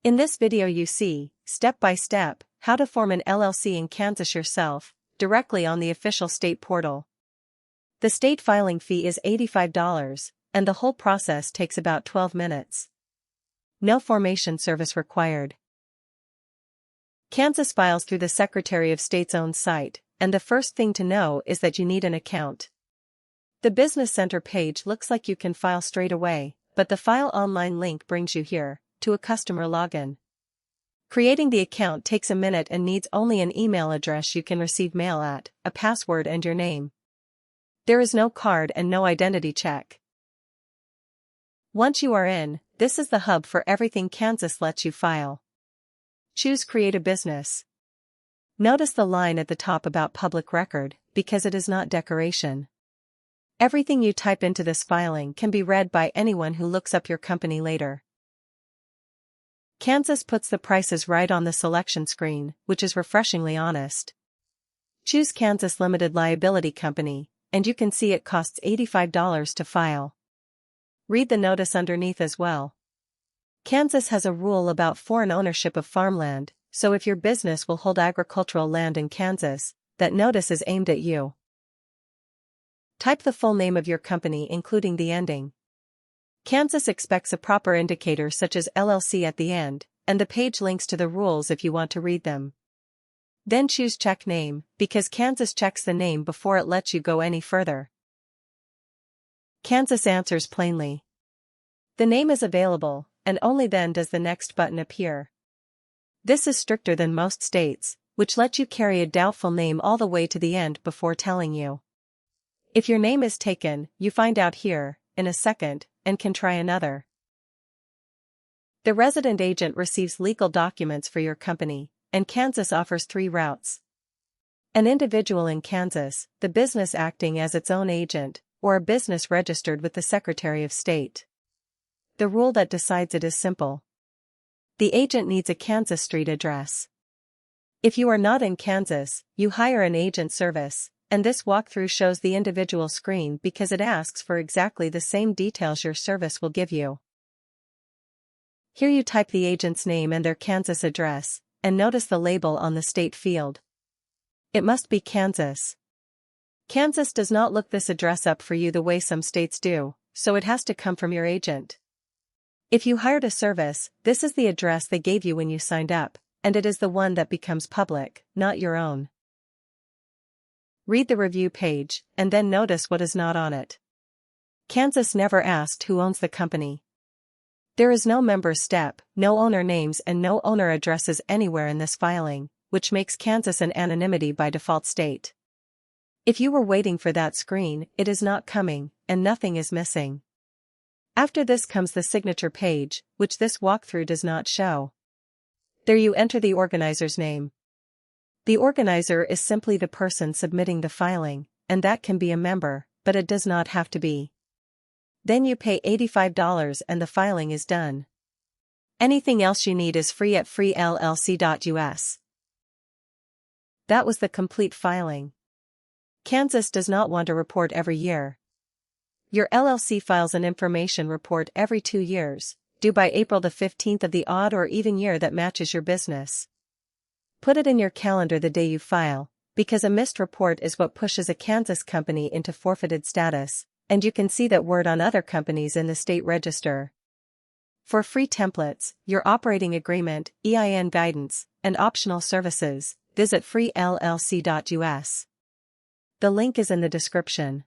In this video you see, step by step, how to form an LLC in Kansas yourself, directly on the official state portal. The state filing fee is $85, and the whole process takes about 12 minutes. No formation service required. Kansas files through the Secretary of State's own site, and the first thing to know is that you need an account. The Business Center page looks like you can file straight away, but the File Online link brings you here, to a customer login. Creating the account takes a minute and needs only an email address you can receive mail at, a password and your name. There is no card and no identity check. Once you are in, this is the hub for everything Kansas lets you file. Choose Create a Business. Notice the line at the top about public record, because it is not decoration. Everything you type into this filing can be read by anyone who looks up your company later. Kansas puts the prices right on the selection screen, which is refreshingly honest. Choose Kansas Limited Liability Company, and you can see it costs $85 to file. Read the notice underneath as well. Kansas has a rule about foreign ownership of farmland, so if your business will hold agricultural land in Kansas, that notice is aimed at you. Type the full name of your company including the ending. Kansas expects a proper indicator such as LLC at the end, and the page links to the rules if you want to read them. Then choose Check Name, because Kansas checks the name before it lets you go any further. Kansas answers plainly. The name is available, and only then does the next button appear. This is stricter than most states, which let you carry a doubtful name all the way to the end before telling you. If your name is taken, you find out here, in a second, and can try another. The resident agent receives legal documents for your company, and Kansas offers 3 routes. An individual in Kansas, the business acting as its own agent, or a business registered with the Secretary of State. The rule that decides it is simple. The agent needs a Kansas street address. If you are not in Kansas, you hire an agent service, and this walkthrough shows the individual screen because it asks for exactly the same details your service will give you. Here you type the agent's name and their Kansas address, and notice the label on the state field. It must be Kansas. Kansas does not look this address up for you the way some states do, so it has to come from your agent. If you hired a service, this is the address they gave you when you signed up, and it is the one that becomes public, not your own. Read the review page, and then notice what is not on it. Kansas never asked who owns the company. There is no member step, no owner names and no owner addresses anywhere in this filing, which makes Kansas an anonymity by default state. If you were waiting for that screen, it is not coming, and nothing is missing. After this comes the signature page, which this walkthrough does not show. There you enter the organizer's name. The organizer is simply the person submitting the filing, and that can be a member, but it does not have to be. Then you pay $85 and the filing is done. Anything else you need is free at FreeLLC.us. That was the complete filing. Kansas does not want a report every year. Your LLC files an information report every 2 years, due by April the 15th of the odd or even year that matches your business. Put it in your calendar the day you file, because a missed report is what pushes a Kansas company into forfeited status, and you can see that word on other companies in the state register. For free templates, your operating agreement, EIN guidance, and optional services, visit FreeLLC.us. The link is in the description.